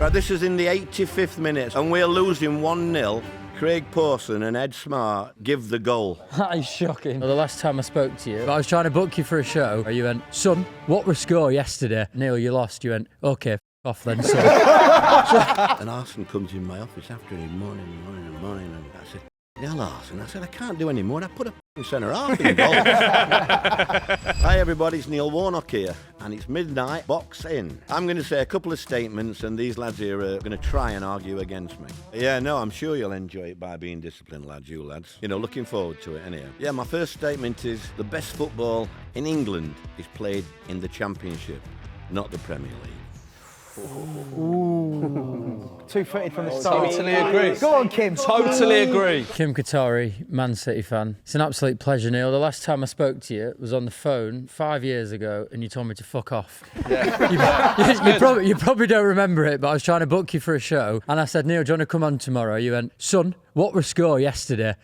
Right, this is in the 85th minute, and we're losing 1-0. Craig Pawson and Ed Smart give the goal. That is shocking. Well, the last time I spoke to you, I was trying to book you for a show. You went, son, what was score yesterday? Neil, you lost. You went, okay, off then, son. And Arsene comes in my office after him, morning, and I said, hell, Arsene. I said, I can't do any more. I put a centre half in goal. Hi, everybody. It's Neil Warnock here, and it's Midnite Boxed In. I'm going to say a couple of statements, and these lads here are going to try and argue against me. Yeah, no, I'm sure you'll enjoy it by being disciplined, lads, you lads. You know, looking forward to it, anyhow. Yeah, my first statement is the best football in England is played in the Championship, not the Premier League. Ooh. Two-footed from the start. Totally agree. Go on, Kim. Totally agree. Kim Qatari, Man City fan. It's an absolute pleasure, Neil. The last time I spoke to you was on the phone 5 years ago, and you told me to fuck off. Yeah. You probably don't remember it, but I was trying to book you for a show, and I said, Neil, do you want to come on tomorrow? You went, son, what was score yesterday?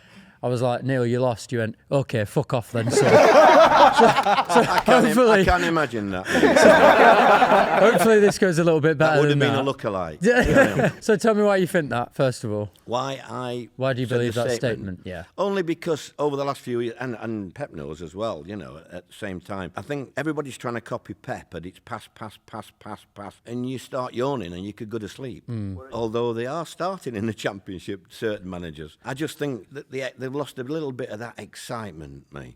I was like, Neil, you lost. You went, okay, fuck off then, son. I can't imagine that. Hopefully this goes a little bit better. That would have than been that. a lookalike. Yeah. So tell me why you think that, first of all. Why do you believe that statement? Yeah. Only because over the last few years, and Pep knows as well, you know, at the same time, I think everybody's trying to copy Pep, and it's pass, and you start yawning and you could go to sleep. Although they are starting in the Championship, certain managers. I just think that they've lost a little bit of that excitement, mate,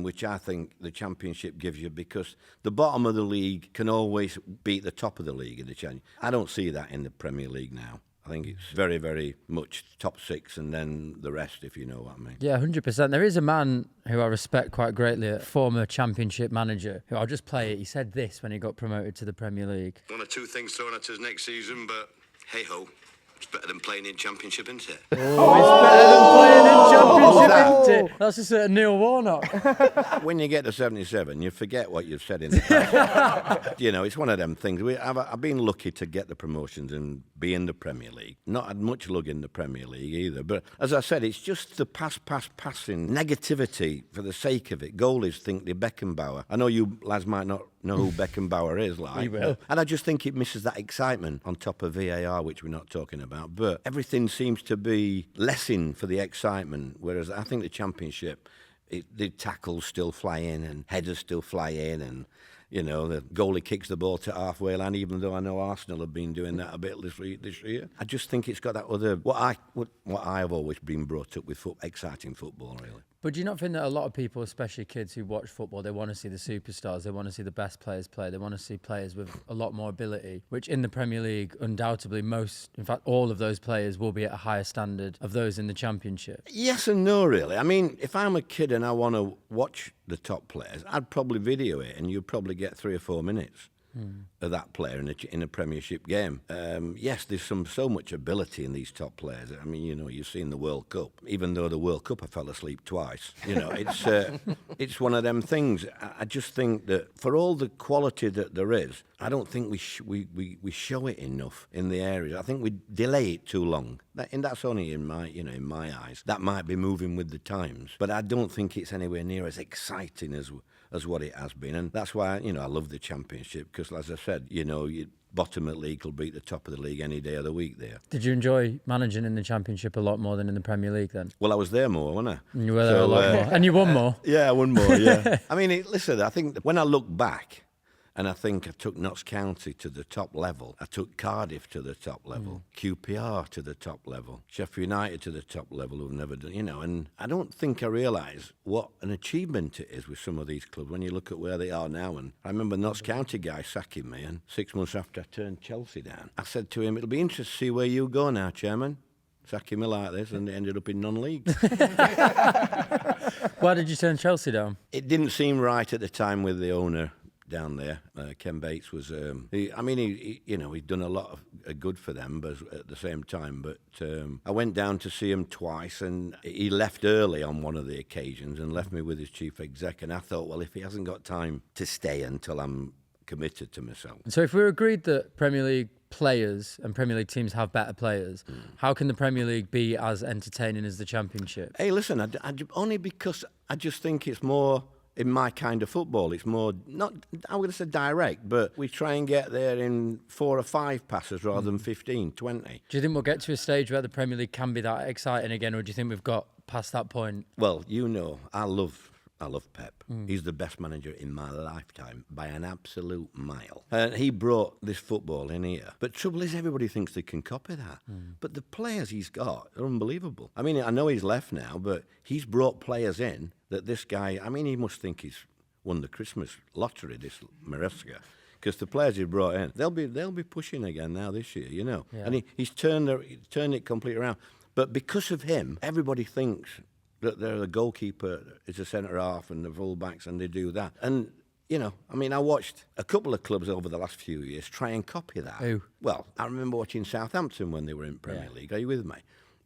which I think the Championship gives you, because the bottom of the league can always beat the top of the league in the Championship. I don't see that in the Premier League now. I think it's very, very much top six and then the rest, if you know what I mean. Yeah, 100%. There is a man who I respect quite greatly, a former Championship manager, who I'll just play it. He said this when he got promoted to the Premier League. One or two things thrown at us next season, but hey-ho. It's better than playing in Championship, isn't it? Oh, it's better than playing in Championship, isn't it? That's a certain Neil Warnock. When you get to 77, you forget what you've said in the past. You know, it's one of them things. I've been lucky to get the promotions and be in the Premier League. Not had much luck in the Premier League either. But as I said, it's just the passing. Negativity for the sake of it. Goalies think they're Beckenbauer. I know you lads might not know who Beckenbauer is, like. We will. And I just think it misses that excitement on top of VAR, which we're not talking about. But everything seems to be lessened for the excitement, whereas I think the Championship, the tackles still fly in and headers still fly in, and you know, the goalie kicks the ball to halfway line, even though I know Arsenal have been doing that a bit this year. I just think it's got that other, what I have always been brought up with, exciting football, really. But do you not think that a lot of people, especially kids who watch football, they want to see the superstars, they want to see the best players play, they want to see players with a lot more ability, which in the Premier League, undoubtedly in fact, all of those players will be at a higher standard of those in the Championship? Yes and no, really. I mean, if I'm a kid and I want to watch the top players, I'd probably video it, and you'd probably get 3 or 4 minutes of that player in a Premiership game. Yes, there's so much ability in these top players. I mean, you know, you've seen the World Cup. Even though the World Cup I fell asleep twice, you know, it's one of them things. I just think that for all the quality that there is, I don't think we show it enough in the areas. I think we delay it too long. And that's only in my eyes. That might be moving with the times, but I don't think it's anywhere near as exciting as what it has been. And that's why, you know, I love the Championship, because as I said, you know, bottom of the league will beat the top of the league any day of the week there. Did you enjoy managing in the Championship a lot more than in the Premier League then? Well, I was there more, wasn't I? And you were there a lot more. And you won more. Yeah, I won more, yeah. I mean, listen, I think when I look back, and I think I took Notts County to the top level. I took Cardiff to the top level. QPR to the top level. Sheffield United to the top level, who've never done, you know. And I don't think I realise what an achievement it is with some of these clubs when you look at where they are now. And I remember Notts County guy sacking me, and 6 months after I turned Chelsea down, I said to him, it'll be interesting to see where you go now, Chairman. Sacking me like this, and it ended up in non-league. Why did you turn Chelsea down? It didn't seem right at the time with the owner down there. Ken Bates was, he'd done a lot of good for them, but at the same time. But I went down to see him twice, and he left early on one of the occasions and left me with his chief exec. And I thought, well, if he hasn't got time to stay until I'm committed to myself. So if we're agreed that Premier League players and Premier League teams have better players, how can the Premier League be as entertaining as the Championship? Hey, listen, only because I just think it's more in my kind of football. It's more, not, I'm going to say direct, but we try and get there in 4 or 5 passes rather than 15, 20. Do you think we'll get to a stage where the Premier League can be that exciting again, or do you think we've got past that point? Well, you know, I love Pep. He's the best manager in my lifetime by an absolute mile. And he brought this football in here. But trouble is, everybody thinks they can copy that. But the players he's got are unbelievable. I mean, I know he's left now, but he's brought players in that this guy, I mean, he must think he's won the Christmas lottery, this Maresca. Because the players he brought in, they'll be pushing again now this year, you know. Yeah. And he's turned it completely around. But because of him, everybody thinks that they're the goalkeeper is a centre half and the full-backs, and they do that. And, you know, I mean, I watched a couple of clubs over the last few years try and copy that. Who? Well, I remember watching Southampton when they were in Premier League. Are you with me?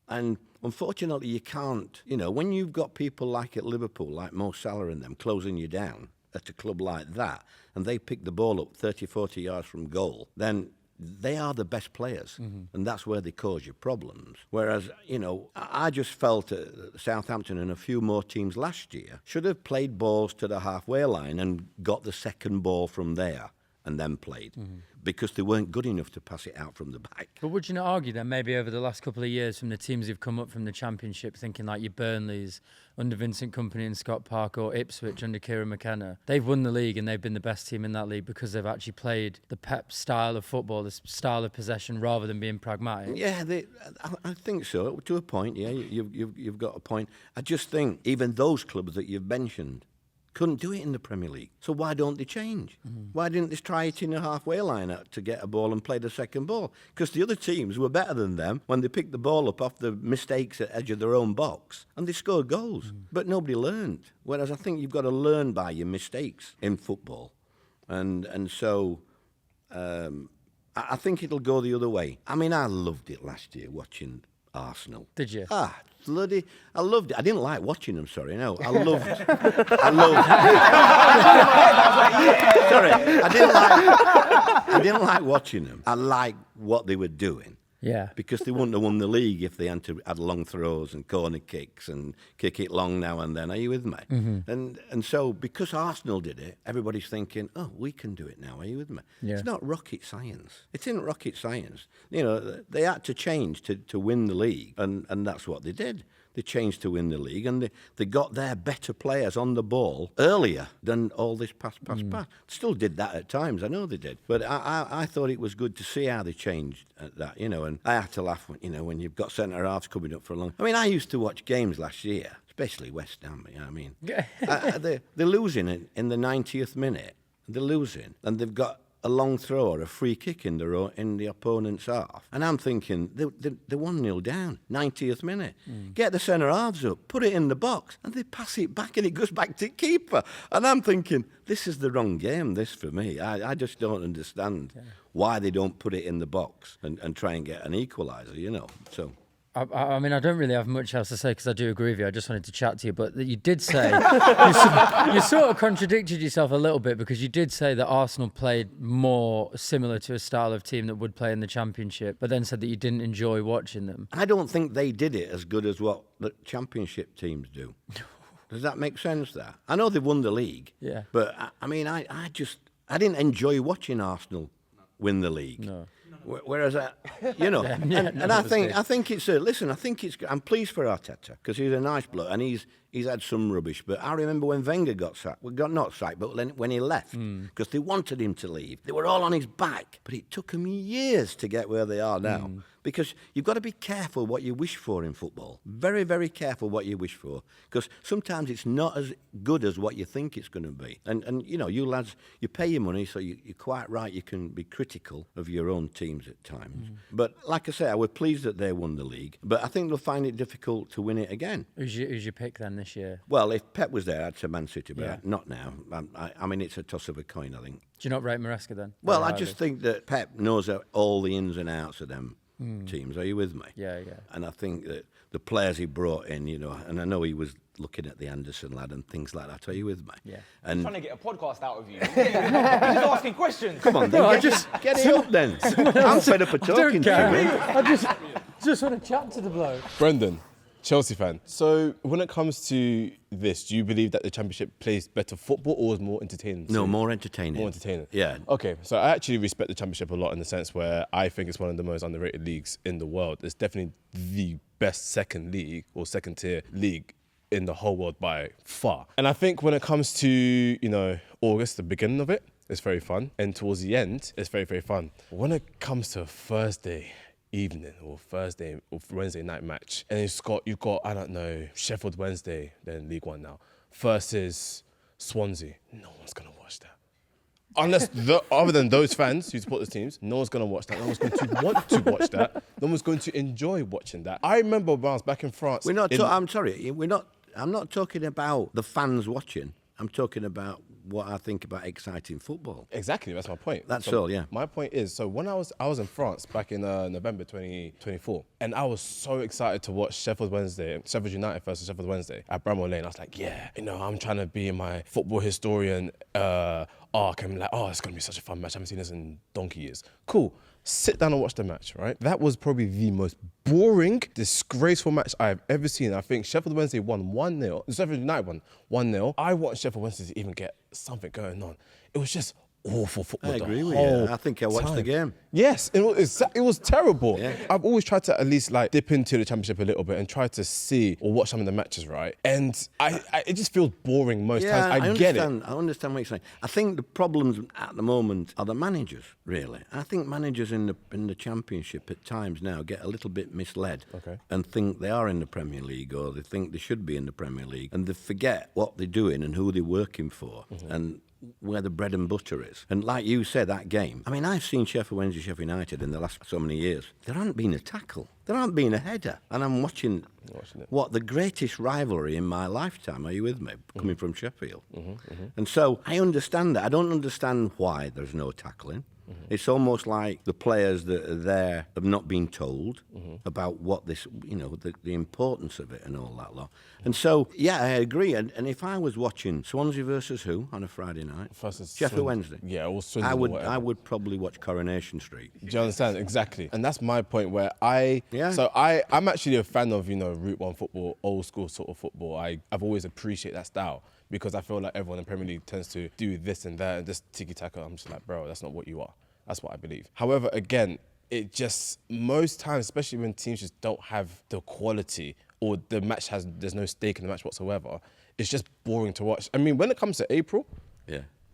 And unfortunately, you can't, you know, when you've got people like at Liverpool, like Mo Salah and them, closing you down at a club like that, and they pick the ball up 30, 40 yards from goal, then they are the best players, and that's where they cause you problems. Whereas, you know, I just felt Southampton and a few more teams last year should have played balls to the halfway line and got the second ball from there and then played, because they weren't good enough to pass it out from the back. But would you not argue then maybe over the last couple of years from the teams who've come up from the Championship, thinking like your Burnleys under Vincent Kompany and Scott Parker, or Ipswich under Kieran McKenna, they've won the league and they've been the best team in that league because they've actually played the Pep style of football, the style of possession, rather than being pragmatic? Yeah, I think so, to a point. Yeah, you've got a point. I just think even those clubs that you've mentioned couldn't do it in the Premier League. So why don't they change? Why didn't they try it in a halfway line out to get a ball and play the second ball? Because the other teams were better than them when they picked the ball up off the mistakes at edge of their own box, and they scored goals. But nobody learned. Whereas I think you've got to learn by your mistakes in football. And so I think it'll go the other way. I mean, I loved it last year watching Arsenal. Did you? Bloody, I loved it. I didn't like watching them, sorry, no. I loved sorry, I didn't like watching them. I liked what they were doing. Yeah. Because they wouldn't have won the league if they had long throws and corner kicks and kick it long now and then. Are you with me? And so because Arsenal did it, everybody's thinking, oh, we can do it now. Are you with me? Yeah. It's not rocket science. It isn't rocket science. You know, they had to change to win the league, and that's what they did. They changed to win the league, and they got their better players on the ball earlier than all this pass. Still did that at times, I know they did. But I thought it was good to see how they changed at that, you know, and I had to laugh when, you know, when you've got centre-halves coming up for a long... I mean, I used to watch games last year, especially West Ham, you know what I mean? They're losing in the 90th minute. They're losing, and they've got a long throw or a free kick in the opponent's half. And I'm thinking, they're 1-0 down, 90th minute. Get the centre-halves up, put it in the box, and they pass it back and it goes back to keeper. And I'm thinking, this is the wrong game, this for me. I just don't understand why they don't put it in the box and try and get an equaliser, you know. So... I mean, I don't really have much else to say because I do agree with you. I just wanted to chat to you. But you did say, you sort of contradicted yourself a little bit, because you did say that Arsenal played more similar to a style of team that would play in the Championship, but then said that you didn't enjoy watching them. I don't think they did it as good as what the Championship teams do. Does that make sense, that? I know they've won the league. Yeah. But, I mean, I didn't enjoy watching Arsenal win the league. No. Whereas, you know, and I think it's listen. I think it's. I'm pleased for Arteta because he's a nice bloke and he's had some rubbish. But I remember when Wenger got sacked. Well, not sacked, but when he left, because they wanted him to leave. They were all on his back, but it took them years to get where they are now. Because you've got to be careful what you wish for in football. Very, very careful what you wish for. Because sometimes it's not as good as what you think it's going to be. And you know, you lads, you pay your money, so you're quite right. You can be critical of your own teams at times. But like I say, I was pleased that they won the league. But I think they'll find it difficult to win it again. Who's your pick then this year? Well, if Pep was there, I'd say Man City, but not now. I mean, it's a toss of a coin, I think. Do you not rate Maresca then? Well, I just think that Pep knows all the ins and outs of them teams. Are you with me? Yeah. And I think that the players he brought in, you know, and I know he was looking at the Anderson lad and things like that. Are you with me? Yeah. I'm trying to get a podcast out of you. You're just asking questions. Come on, then, get it up then. I'm fed up of talking to you. I just want to chat to the bloke. Brendan, Chelsea fan. So when it comes to this, do you believe that the Championship plays better football or is more entertaining? No, more entertaining. More entertaining. Yeah. Okay, so I actually respect the Championship a lot in the sense where I think it's one of the most underrated leagues in the world. It's definitely the best second league or second tier league in the whole world by far. And I think when it comes to, you know, August, the beginning of it, it's very fun. And towards the end, it's very, very fun. When it comes to Thursday evening or Thursday or Wednesday night match, and you've got, I don't know, Sheffield Wednesday, then League One now, versus Swansea, no one's gonna watch that. Unless, other than those fans who support the teams, no one's going to watch that. No one's going to want to watch that. No one's going to enjoy watching that. I remember when I was back in France. I'm sorry. I'm not talking about the fans watching. I'm talking about what I think about exciting football. Exactly, that's my point. That's all, yeah. My point is, so when I was in France back in November 2024, and I was so excited to watch Sheffield United versus Sheffield Wednesday at Bramall Lane. I was like, yeah, you know, I'm trying to be my football historian arc. I'm like, oh, it's going to be such a fun match. I haven't seen this in donkey years. Cool. Sit down and watch the match, right? That was probably the most boring, disgraceful match I've ever seen. I think Sheffield Wednesday won 1-0. Sheffield United won 1-0. I want Sheffield Wednesday to even get something going on. It was just awful football. I agree with you. I think I watched the game. Yes, it was terrible. Yeah. I've always tried to at least like dip into the Championship a little bit and try to see or watch some of the matches, right? And it just feels boring most times. I get it. I understand what you're saying. I think the problems at the moment are the managers, really. I think managers in the Championship at times now get a little bit misled and think they are in the Premier League or they think they should be in the Premier League and they forget what they're doing and who they're working for and where the bread and butter is. And like you said, that game, I mean, I've seen Sheffield Wednesday, Sheffield United in the last so many years. There hasn't been a tackle. There hasn't been a header. And I'm watching what, the greatest rivalry in my lifetime, are you with me, coming from Sheffield. And so I understand that. I don't understand why there's no tackling. It's almost like the players that are there have not been told about what this, you know, the importance of it and all that lot. And so, yeah, I agree. And if I was watching Swansea versus who on a Friday night? Sheffield Wednesday. Yeah, or I would probably watch Coronation Street. Do you understand? Exactly. And that's my point where I'm actually a fan of, you know, Route 1 football, old school sort of football. I've always appreciated that style because I feel like everyone in the Premier League tends to do this and that and just tiki-taka. I'm just like, bro, that's not what you are. That's what I believe. However, again, it just, most times, especially when teams just don't have the quality or the match there's no stake in the match whatsoever, it's just boring to watch. I mean, when it comes to April,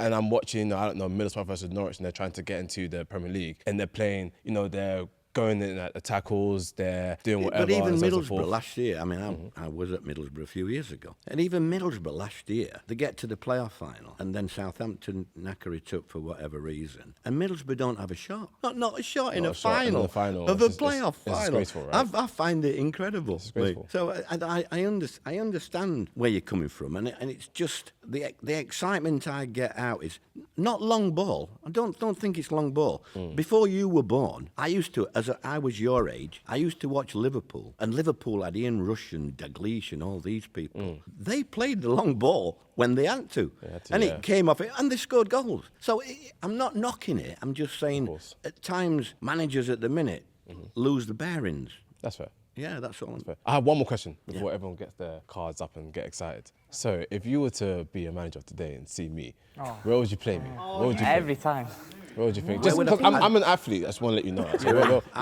and I'm watching, I don't know, Middlesbrough versus Norwich and they're trying to get into the Premier League and they're playing, you know, they're going in at the tackles, they're doing whatever. But even Middlesbrough last year, I mean, I was at Middlesbrough a few years ago, and even Middlesbrough last year, they get to the playoff final, and then Southampton knacker it up for whatever reason, and Middlesbrough don't have a shot. Not a shot in a final of a playoff final. Right? I find it incredible. So I understand where you're coming from, and it's just the excitement I get out is not long ball. I don't think it's long ball. Before you were born, I used to, as I was your age, I used to watch Liverpool, and Liverpool had Ian Rush and Dalglish and all these people. They played the long ball when they had to, it came off it, and they scored goals. So I'm not knocking it. I'm just saying at times managers at the minute lose the bearings. That's fair. Yeah, that's all. I have one more question before everyone gets their cards up and get excited. So, if you were to be a manager today and see me, where would you play me? Where would you Every time. Where would you think? Just because I'm an athlete, I just want to let you know. He's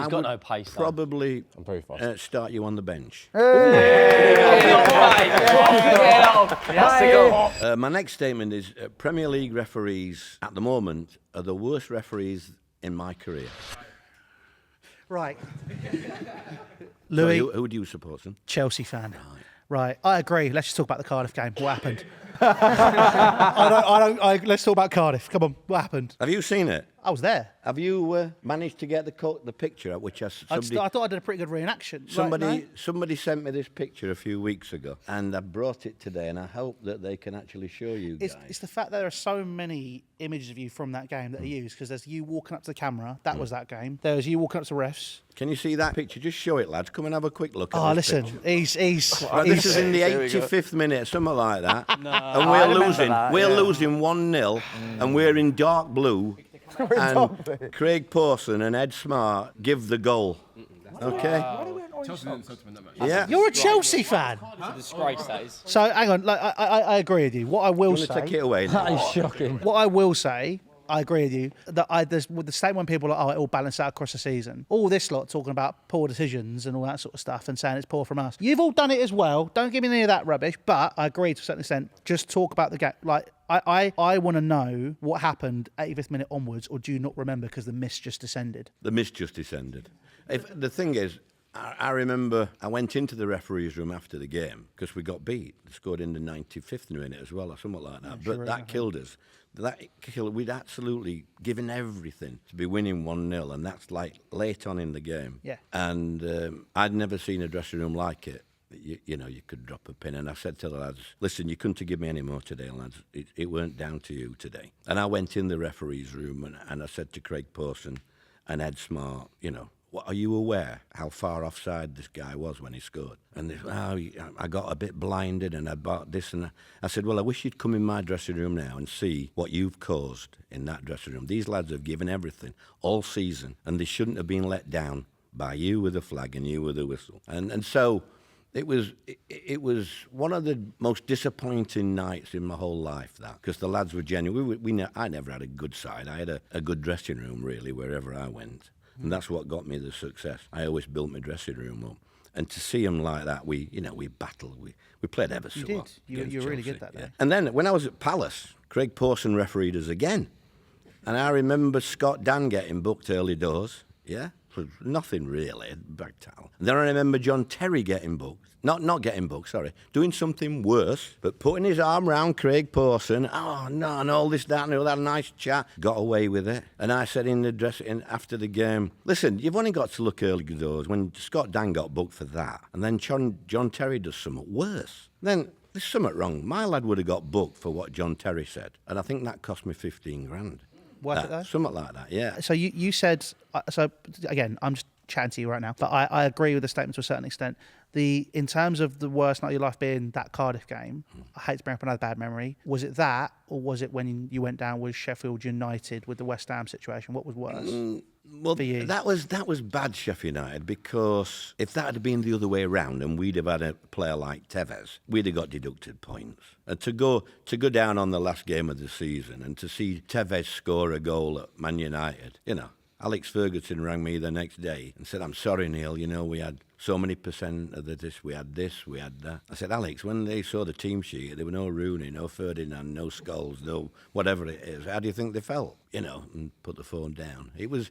got no pace. Probably I'm very fast. Start you on the bench. My next statement is Premier League referees at the moment are the worst referees in my career. Right. Louis, so who do you support, son? Chelsea fan. Right, I agree. Let's just talk about the Cardiff game. What happened? Let's talk about Cardiff. Come on, what happened? Have you seen it? I was there. Have you managed to get the picture up? Which I thought I did a pretty good reenaction. Somebody sent me this picture a few weeks ago, and I brought it today, and I hope that they can actually show you guys. It's the fact that there are so many images of you from that game that are used, because there's you walking up to the camera. That was that game. There's you walking up to refs. Can you see that picture? Just show it, lads. Come and have a quick look. This is in the 85th minute, something like that. And we're losing 1-0, and we're in dark blue. And Craig Pawson and Ed Smart give the goal. Okay? Chelsea didn't sell to win that match. Yeah. You're a Chelsea fan. It's a disgrace, that is. So hang on, like I agree with you. What I will You want to say, take it away now? That is shocking. what I will say, I agree with you. That there's with the statement when people are like, oh, it all balanced out across the season. All this lot talking about poor decisions and all that sort of stuff and saying it's poor from us. You've all done it as well. Don't give me any of that rubbish. But I agree to a certain extent. Just talk about the gap. Like I want to know what happened 85th minute onwards, or do you not remember because the mist just descended? The mist just descended. The thing is, I remember I went into the referee's room after the game because we got beat. They scored in the 95th minute as well, or something like that. But that killed us. We'd absolutely given everything to be winning 1-0, and that's like late on in the game. Yeah. And I'd never seen a dressing room like it. You know, you could drop a pin. And I said to the lads, listen, you couldn't have given me any more today, lads. It weren't down to you today. And I went in the referee's room and I said to Craig Pawson and Ed Smart, you know, what, are you aware how far offside this guy was when he scored? And they, I got a bit blinded and I bought this and that. I said, well, I wish you'd come in my dressing room now and see what you've caused in that dressing room. These lads have given everything all season and they shouldn't have been let down by you with a flag and you with a whistle. And so it was one of the most disappointing nights in my whole life, that, because the lads were genuine. I never had a good side. I had a good dressing room, really, wherever I went. And that's what got me the success. I always built my dressing room up. And to see them like that, we battled. We played ever so well. You did. You were really good that day. Yeah. And then when I was at Palace, Craig Pawson refereed us again. And I remember Scott Dan getting booked early doors. Yeah. For nothing really, back towel. And then I remember John Terry getting booked. Not getting booked, sorry. Doing something worse, but putting his arm round Craig Pawson. Oh, no, and all this, that, and all that nice chat. Got away with it. And I said in the dressing after the game, listen, you've only got to look early doors when Scott Dan got booked for that. And then John Terry does something worse. Then there's something wrong. My lad would have got booked for what John Terry said. And I think that cost me 15 grand. Worth it though? Something like that, yeah. So you said, so again, I'm just chatting to you right now, but I agree with the statement to a certain extent. In terms of the worst night of your life being that Cardiff game, I hate to bring up another bad memory. Was it that, or was it when you went down with Sheffield United with the West Ham situation? What was worse? Well, for you? that was bad, Sheffield United, because if that had been the other way around and we'd have had a player like Tevez, we'd have got deducted points. And to go down on the last game of the season and to see Tevez score a goal at Man United, you know, Alex Ferguson rang me the next day and said, I'm sorry, Neil, you know, we had so many percent of this, we had that. I said, Alex, when they saw the team sheet, there were no Rooney, no Ferdinand, no Scholes, no whatever it is. How do you think they felt? You know, and put the phone down. It was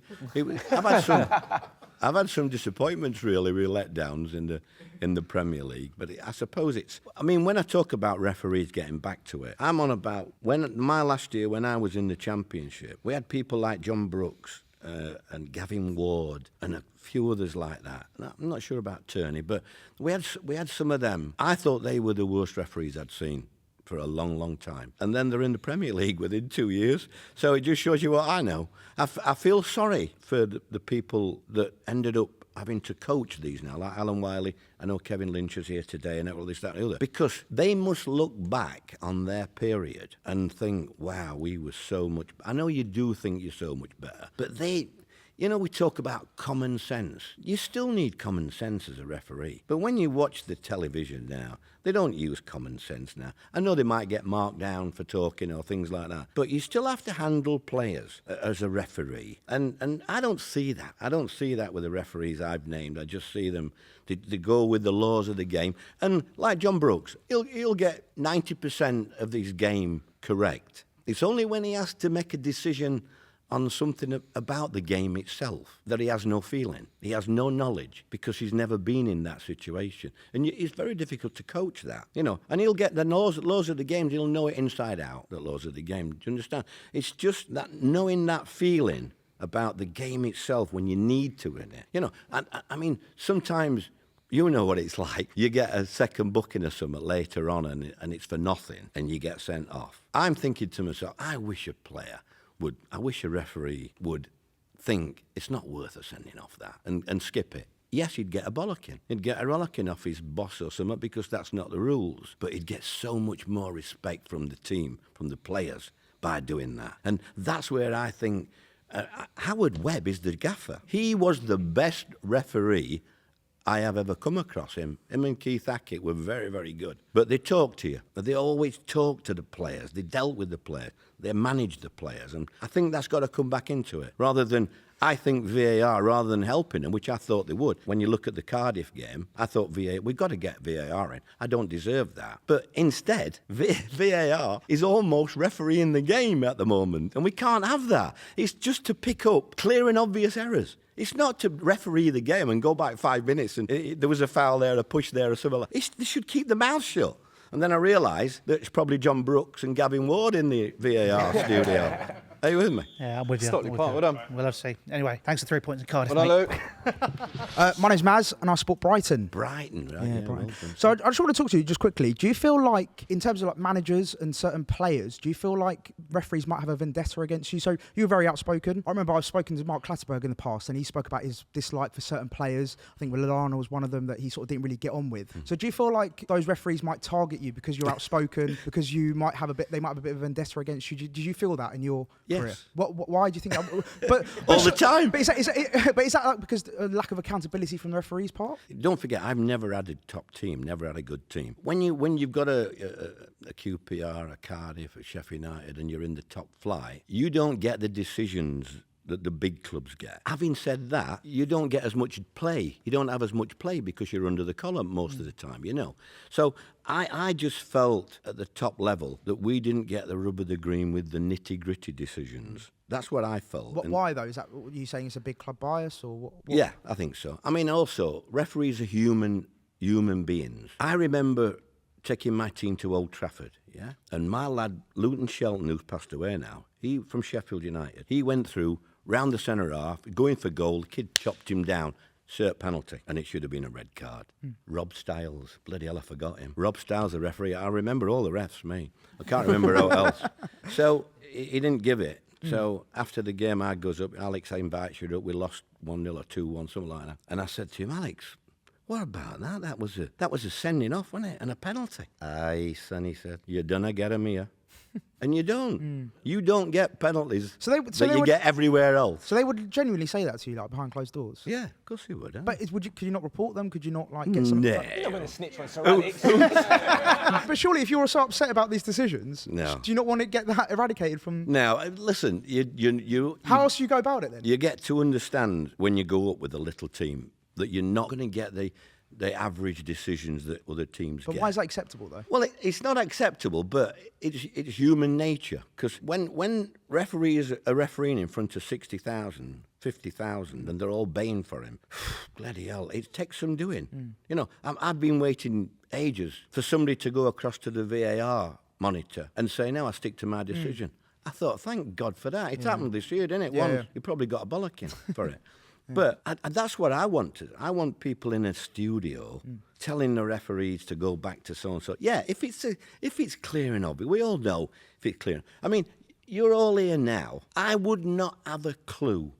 I've had some disappointments, really letdowns in the Premier League. But I suppose when I talk about referees getting back to it, I'm on about my last year when I was in the Championship, we had people like John Brooks, and Gavin Ward and a few others like that. I'm not sure about Turney, but we had some of them. I thought they were the worst referees I'd seen for a long, long time. And then they're in the Premier League within 2 years. So it just shows you what I know. I feel sorry for the people that ended up having to coach these now, like Alan Wiley. I know Kevin Lynch is here today and all this, that, and the other. Because they must look back on their period and think, wow, we were so much... I know you do think you're so much better, but they... You know, we talk about common sense. You still need common sense as a referee. But when you watch the television now, they don't use common sense now. I know they might get marked down for talking or things like that, but you still have to handle players as a referee. And I don't see that. I don't see that with the referees I've named. I just see them to go with the laws of the game. And like John Brooks, he'll get 90% of his game correct. It's only when he has to make a decision on something about the game itself that he has no feeling. He has no knowledge because he's never been in that situation. And it's very difficult to coach that, you know. And he'll get the laws of the game, he'll know it inside out, the laws of the game. Do you understand? It's just that knowing that feeling about the game itself when you need to in it. You know, and I mean, sometimes... You know what it's like. You get a second booking or something later on and it's for nothing and you get sent off. I'm thinking to myself, I wish a referee would think it's not worth us sending off that and skip it. Yes, he'd get a bollocking. He'd get a rollicking off his boss or something because that's not the rules. But he'd get so much more respect from the team, from the players, by doing that. And that's where I think Howard Webb is the gaffer. He was the best referee I have ever come across. Him and Keith Hackett were very, very good. But they talk to you. They always talk to the players. They dealt with the players. They managed the players. And I think that's got to come back into it. Rather than, I think VAR, rather than helping them, which I thought they would. When you look at the Cardiff game, I thought we've got to get VAR in. I don't deserve that. But instead, VAR is almost refereeing the game at the moment. And we can't have that. It's just to pick up clear and obvious errors. It's not to referee the game and go back 5 minutes and there was a foul there, a push there, or something like that. They should keep the mouth shut. And then I realised that it's probably John Brooks and Gavin Ward in the VAR studio. Are you with me? Yeah, I'm with you. Stockley I'm with Park, you. well done. We'll have to see. Anyway, thanks for 3 points in Cardiff, Well done, mate. Luke. My name's Maz, and I support Brighton. Brighton, right? Yeah, Yeah, Brighton. well done. So I just want to talk to you just quickly. Do you feel like, in terms of like managers and certain players, do you feel like referees might have a vendetta against you? So you were very outspoken. I remember I've spoken to Mark Clatterberg in the past, and he spoke about his dislike for certain players. I think Lallana was one of them that he sort of didn't really get on with. So do you feel like those referees might target you because you're outspoken, because you might have they might have a bit of a vendetta against you? Did you feel that in your career? Yes. Why do you think that? But All the time. But is that like because lack of accountability from the referee's part? Don't forget, I've never had a top team, never had a good team. When you've got a QPR, a Cardiff, a Sheffield United, and you're in the top flight, you don't get the decisions that the big clubs get. Having said that, you don't get as much play. You don't have as much play because you're under the collar most of the time, you know. So I just felt at the top level that we didn't get the rub of the green with the nitty-gritty decisions. That's what I felt. Why though? Is that what you saying? It's a big club bias, or what? Yeah, I think so. I mean, also, referees are human beings. I remember taking my team to Old Trafford, yeah? And my lad, Luton Shelton, who's passed away now, he from Sheffield United, he went through, round the centre half, going for goal, the kid chopped him down, cert penalty, and it should have been a red card. Rob Styles, bloody hell, I forgot him. Rob Styles, the referee, I remember all the refs, me. I can't remember who else. So, he didn't give it. So after the game, I goes up, Alex, I invite you up. We lost 1-0 or 2-1, something like that. And I said to him, Alex, what about that? That was a sending off, wasn't it? And a penalty. Aye, son, he said, you done get 'em here. And you don't. You don't get penalties that you get everywhere else. So they would genuinely say that to you, like behind closed doors. Yeah, of course you would. Huh? But could you not report them? Could you not like get some? No. You're not going to snitch on Sir Alex. But surely, if you're so upset about these decisions, No. do you not want to get that eradicated from? Now, listen, you How else do you go about it then? You get to understand when you go up with a little team that you're not going to get the average decisions that other teams But get. why is that acceptable though? Well, it's not acceptable, but it's human nature. Because when referees are refereeing in front of 60,000, 50,000, and they're all baying for him, bloody hell, it takes some doing. You know, I've been waiting ages for somebody to go across to the VAR monitor and say, no, I stick to my decision. I thought, thank God for that. It's happened this year, didn't it? Yeah, Once. yeah. You probably got a bollocking for it. But that's what I want. I want people in a studio telling the referees to go back to so and so. Yeah, if it's clear and obvious, we all know if it's clear. I mean, you're all here now. I would not have a clue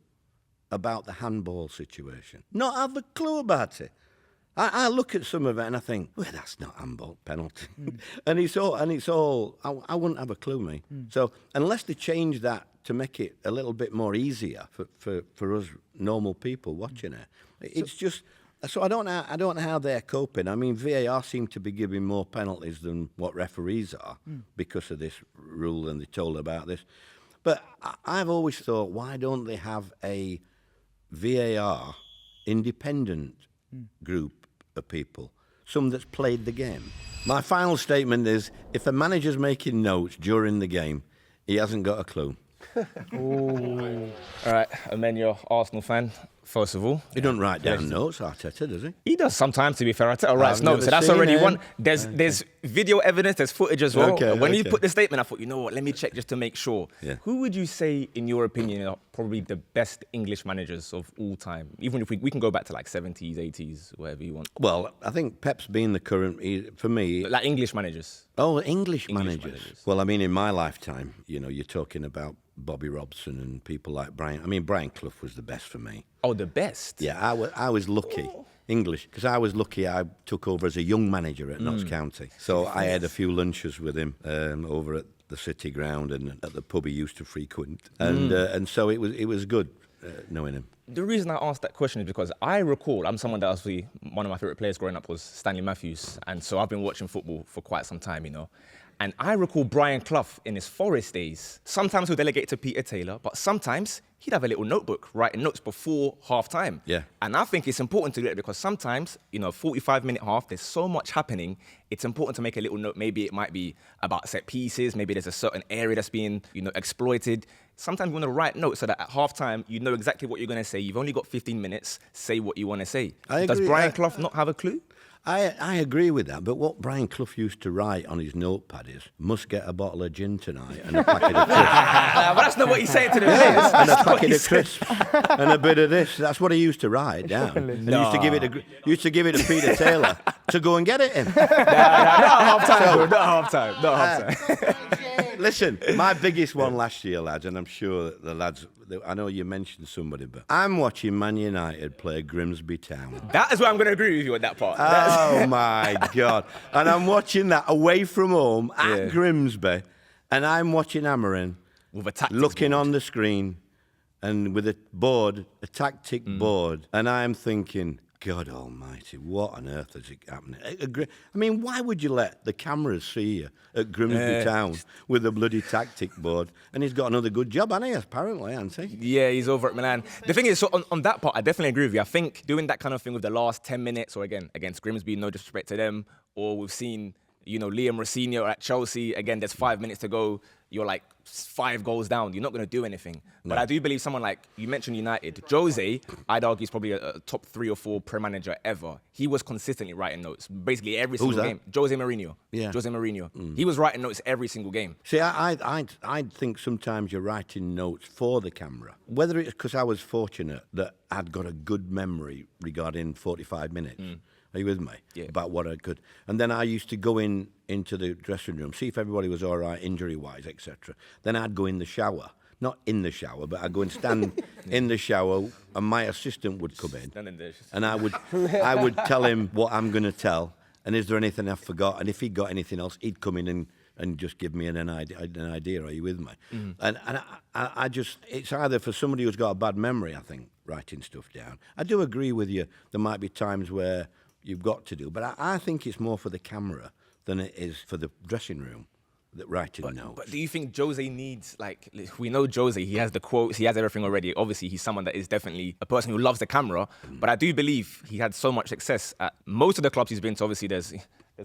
about the handball situation. Not have a clue about it. I look at some of it and I think, well, that's not handball, penalty. and it's all. I wouldn't have a clue, me. So unless they change that to make it a little bit more easier for us normal people watching it, it's just. So I don't know how they're coping. I mean, VAR seem to be giving more penalties than what referees are because of this rule, and they're told about this. But I've always thought, why don't they have a VAR independent group of people, some that's played the game? My final statement is, if a manager's making notes during the game, he hasn't got a clue. All right, Emmanuel, Arsenal fan, first of all. He doesn't write down notes, Arteta, does he? He does sometimes, to be fair. Arteta writes I've notes, so never that's seen already him. one. There's video evidence, there's footage as well. Okay, When you okay. put the statement, I thought, you know what, let me check just to make sure. Yeah. Who would you say, in your opinion, are probably the best English managers of all time? Even if we can go back to like 70s, 80s, whatever you want. Well, I think Pep's been the current, for me. Like English managers. Oh, English managers. managers. Well, I mean, in my lifetime, you know, you're talking about Bobby Robson and people like Brian. I mean, Brian Clough was the best for me. Oh, the best? Yeah, I was lucky. English, because I was lucky I took over as a young manager at Notts County. So I had a few lunches with him over at the City Ground and at the pub he used to frequent. And so it was good knowing him. The reason I asked that question is because I recall, I'm someone that obviously, one of my favourite players growing up was Stanley Matthews. And so I've been watching football for quite some time, you know. And I recall Brian Clough in his Forest days. Sometimes he'll delegate to Peter Taylor, but sometimes he'd have a little notebook writing notes before half-time. Yeah. And I think it's important to do it because sometimes, you know, 45-minute half, there's so much happening. It's important to make a little note. Maybe it might be about set pieces. Maybe there's a certain area that's being, you know, exploited. Sometimes you want to write notes so that at half-time, you know exactly what you're going to say. You've only got 15 minutes. Say what you want to say. I Does agree. Brian Clough not have a clue? I agree with that, but what Brian Clough used to write on his notepad is, must get a bottle of gin tonight and a packet of crisps. But that's not what he's saying to the players. And a packet of crisps and a bit of this. That's what he used to write down. And he used to give it to Peter Taylor to go and get it in. Not half-time. Listen, my biggest one last year, lads, and I'm sure that the lads, I know you mentioned somebody, but I'm watching Man United play Grimsby Town. That is where I'm going to agree with you on that part. Oh, my God. And I'm watching that away from home at Grimsby, and I'm watching Amarin With a tactics looking board. on the screen and with a board, a tactic board, and I'm thinking, God almighty, what on earth is it happening? I mean, why would you let the cameras see you at Grimsby Town with a bloody tactic board? And he's got another good job, hasn't he, apparently, hasn't he? Yeah, he's over at Milan. The thing is, so on that part, I definitely agree with you. I think doing that kind of thing with the last 10 minutes, or again, against Grimsby, no disrespect to them, or we've seen, you know, Liam Rossinho at Chelsea, again, there's 5 minutes to go, you're like 5 goals down, you're not going to do anything. But I do believe someone like, you mentioned United, Jose, I'd argue is probably a top 3 or 4 Prem manager ever. He was consistently writing notes, basically every single game. Jose Mourinho. Yeah. Jose Mourinho. He was writing notes every single game. See, I think sometimes you're writing notes for the camera. Whether it's because I was fortunate that I'd got a good memory regarding 45 minutes. Are you with me? Yeah. About what I could. And then I used to go into the dressing room, see if everybody was all right, injury-wise, etc. Then I'd go in the shower. Not in the shower, but I'd go and stand in the shower, and my assistant would come in. And I would tell him what I'm going to tell, and is there anything I've forgot? And if he'd got anything else, he'd come in and just give me an idea. Are you with me? And I just, it's either for somebody who's got a bad memory, I think, writing stuff down. I do agree with you. There might be times where you've got to do, but I think it's more for the camera than it is for the dressing room, that writing notes. But do you think Jose needs, like, we know Jose, he has the quotes, he has everything already. Obviously, he's someone that is definitely a person who loves the camera, but I do believe he had so much success at most of the clubs he's been to. Obviously, there's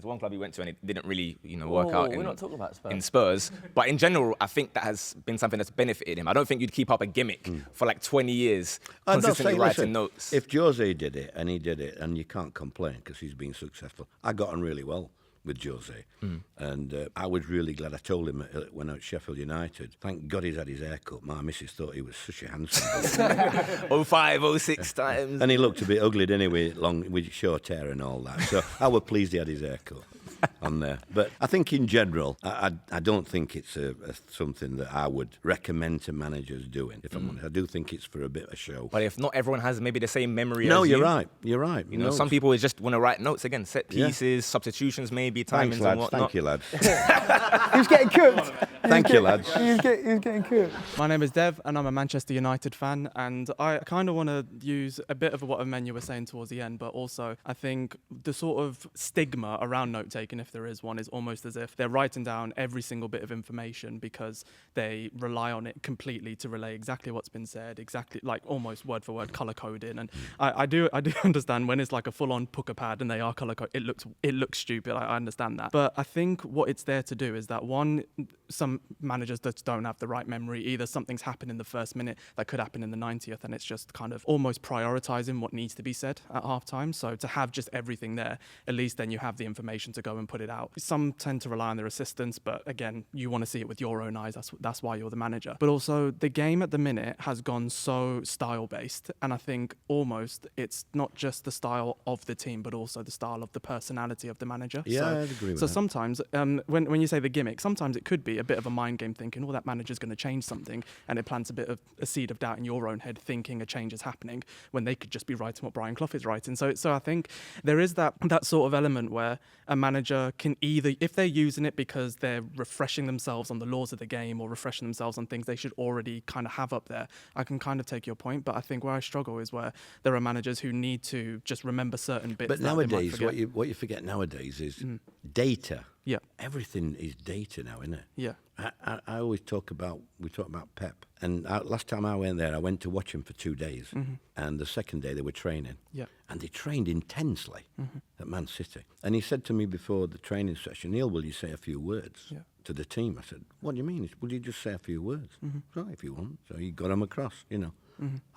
one club he went to and it didn't really, work out we're not talking about Spurs. in Spurs. But in general, I think that has been something that's benefited him. I don't think you'd keep up a gimmick for like 20 years, consistently writing notes. If Jose did it, and he did it, and you can't complain because he's been successful. I got on really well with Jose, and I was really glad. I told him when I was at Sheffield United, thank God he's had his hair cut. My missus thought he was such a handsome 05, 06 times. and he looked a bit ugly anyway, long with short hair and all that. So I was pleased he had his hair cut on there. But I think in general, I don't think it's something that I would recommend to managers doing. If I'm honest, I do think it's for a bit of a show. But if not everyone has maybe the same memory No, as you're you. right. You're right. You know, some people just want to write notes again, set pieces, substitutions, maybe timings Thanks, lads. and whatnot. Thank you, lads. He was getting cooked. Thank you, lads. He was getting cooked. My name is Dev, and I'm a Manchester United fan, and I kind of want to use a bit of what Emmanuel was saying towards the end, but also I think the sort of stigma around note-taking, if there is one, is almost as if they're writing down every single bit of information because they rely on it completely to relay exactly what's been said, exactly like almost word for word color coding. And I do understand when it's like a full-on pucker pad and they are color coded, it looks stupid. I understand that, but I think what it's there to do is that one, some managers just don't have the right memory. Either something's happened in the first minute that could happen in the 90th, and it's just kind of almost prioritizing what needs to be said at halftime. So to have just everything there, at least then you have the information to go and put it out. Some tend to rely on their assistants, but again, you want to see it with your own eyes. That's why you're the manager. But also, the game at the minute has gone so style-based, and I think almost it's not just the style of the team, but also the style of the personality of the manager. Yeah, I'd agree with so that. sometimes, when you say the gimmick, sometimes it could be a bit of a mind game thinking, well, that manager's going to change something, and it plants a bit of a seed of doubt in your own head thinking a change is happening when they could just be writing what Brian Clough is writing. So I think there is that sort of element where a manager manager can either, if they're using it because they're refreshing themselves on the laws of the game or refreshing themselves on things they should already kind of have up there, I can kind of take your point. But I think where I struggle is where there are managers who need to just remember certain bits. But that they might nowadays, forget. what you forget nowadays is data. Yeah. Everything is data now, isn't it? Yeah. I always talk about Pep. And last time I went there, I went to watch him for 2 days. And the second day they were training. Yeah. And they trained intensely at Man City. And he said to me before the training session, Neil, will you say a few words to the team? I said, what do you mean? He said, will you just say a few words? Right, if you want. So he got him across, you know.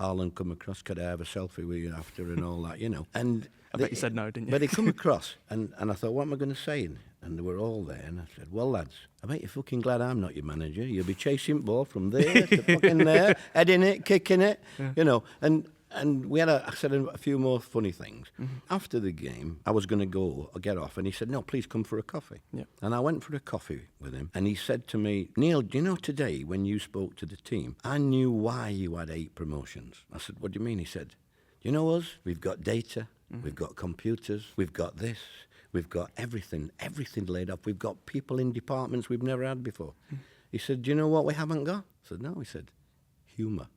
Haaland come across, could I have a selfie with you after and all that, you know. And I bet you said no, didn't you? But they come across, and I thought, what am I going to say? And they were all there, and I said, well, lads, I bet you're fucking glad I'm not your manager. You'll be chasing the ball from there to fucking there, heading it, kicking it, you know. And we had I said a few more funny things. After the game, I was going to go or get off, and he said, no, please come for a coffee. Yeah. And I went for a coffee with him, and he said to me, Neil, do you know today when you spoke to the team, I knew why you had 8 promotions. I said, what do you mean? He said, do you know us? We've got data, we've got computers, we've got this. We've got everything laid up. We've got people in departments we've never had before. He said, do you know what we haven't got? I said, no. He said, humour.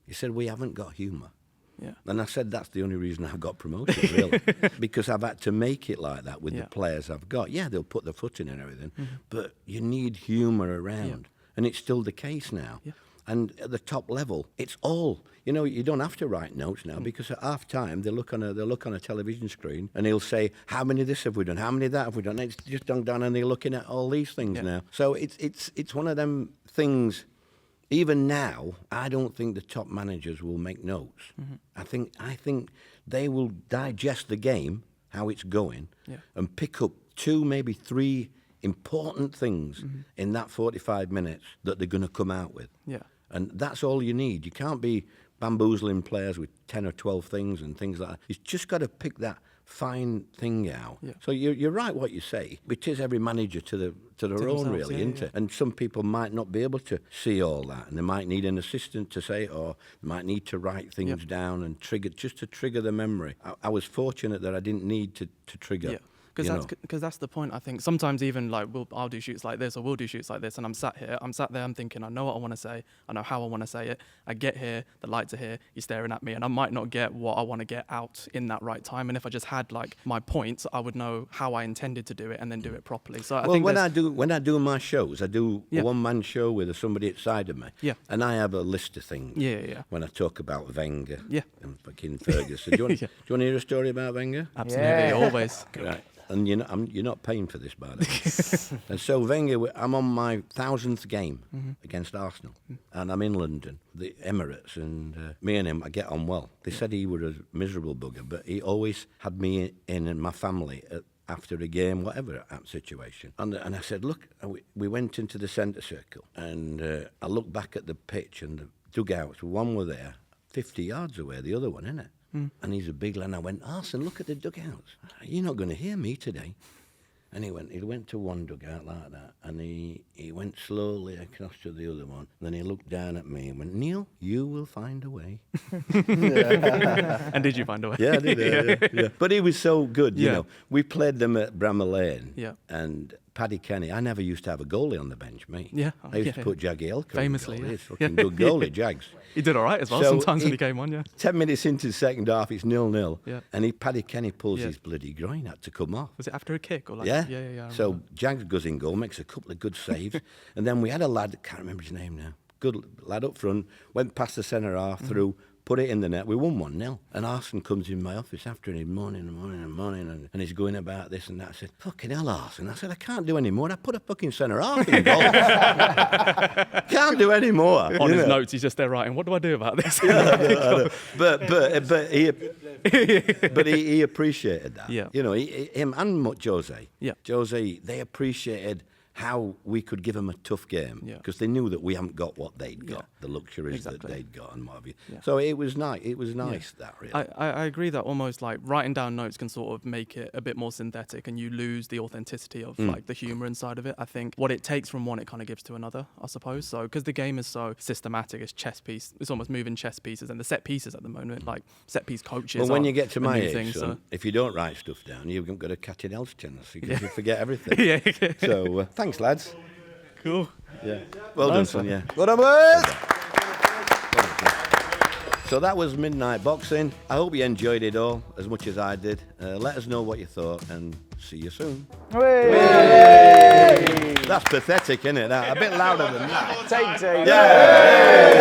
He said, we haven't got humour. Yeah. And I said, that's the only reason I've got promoted, really. Because I've had to make it like that with the players I've got. Yeah, they'll put their foot in and everything, but you need humour around. And it's still the case now. Yeah. And at the top level, it's all, you know, you don't have to write notes now because at half time they'll look on a television screen and he'll say, how many of this have we done? How many of that have we done? And it's just done down and they're looking at all these things now. So it's one of them things. Even now, I don't think the top managers will make notes. I think they will digest the game, how it's going, and pick up 2, maybe 3 important things in that 45 minutes that they're going to come out with. Yeah. And that's all you need. You can't be bamboozling players with 10 or 12 things and things like that. You've just got to pick that fine thing out. Yeah. So you're right what you say. It is every manager to their own, really, isn't it? And some people might not be able to see all that, and they might need an assistant to say it, or they might need to write things down and just to trigger the memory. I was fortunate that I didn't need to trigger. Yeah. Because that's the point, I think. Sometimes even like I'll do shoots like this or we'll do shoots like this and I'm sat there, I'm thinking, I know what I want to say, I know how I want to say it. I get here, the lights are here, you're staring at me and I might not get what I want to get out in that right time. And if I just had like my points, I would know how I intended to do it and then do it properly. So I think when I do my shows, I do a one-man show with somebody outside of me. Yeah. And I have a list of things. Yeah. When I talk about Wenger and fucking Ferguson. Do you want to hear a story about Wenger? Absolutely, always. Right. And you're not paying for this, by the way. And so Wenger, I'm on my 1000th game against Arsenal, and I'm in London, the Emirates, and me and him, I get on well. They said he was a miserable bugger, but he always had me in and my family after a game, whatever situation. And I said, look, we went into the centre circle, and I looked back at the pitch, and the dugouts, one were there, 50 yards away, the other one, innit? And he's a big lad. And I went, Arsene, look at the dugouts. You're not going to hear me today. And he went to one dugout like that, and he went slowly across to the other one. And then he looked down at me and went, Neil, you will find a way. And did you find a way? Yeah, I did. Yeah. But he was so good, you know. We played them at Bramall Lane. Yeah. And Paddy Kenny, I never used to have a goalie on the bench, mate. Yeah. I used to put Jaggy Elko famously, He's fucking good goalie, Jags. He did all right as well sometimes when he came on, 10 minutes into the second half, it's 0-0. Yeah. And Paddy Kenny pulls his bloody groin, had to come off. Was it after a kick? Or like, yeah. So Jags goes in goal, makes a couple of good saves. And then we had a lad, I can't remember his name now, good lad up front, went past the centre half, through, put it in the net. We won 1-0. And Arsene comes in my office after and he's moaning, and he's going about this and that. I said, fucking hell, Arsene. I said, I can't do any more. I put a fucking centre half in goal. Can't do any more. On his notes, he's just there writing, what do I do about this? I know. But he appreciated that. Yeah. You know, him and Jose. Yeah. Jose, they appreciated how we could give them a tough game Yeah. because they knew that we haven't got what they'd got, Yeah. the luxuries Exactly. that they'd got and what have you. Yeah. So it was nice. It was nice that really. I agree that almost like writing down notes can sort of make it a bit more synthetic and you lose the authenticity of like the humor inside of it. I think what it takes from one, it kind of gives to another, I suppose. So because the game is so systematic, it's chess piece. It's almost moving chess pieces, and the set pieces at the moment, like set piece coaches. Well, when are you get to a my new age, thing, son, if you don't write stuff down, you've got a catch an else chance because you forget everything. yeah. So thanks, lads. Cool. Yeah. Well done, son. Yeah. Well done, boys. So that was Midnite Boxing. I hope you enjoyed it all as much as I did. Let us know what you thought and see you soon. That's pathetic, isn't it? A bit louder than that. Take two. Yeah.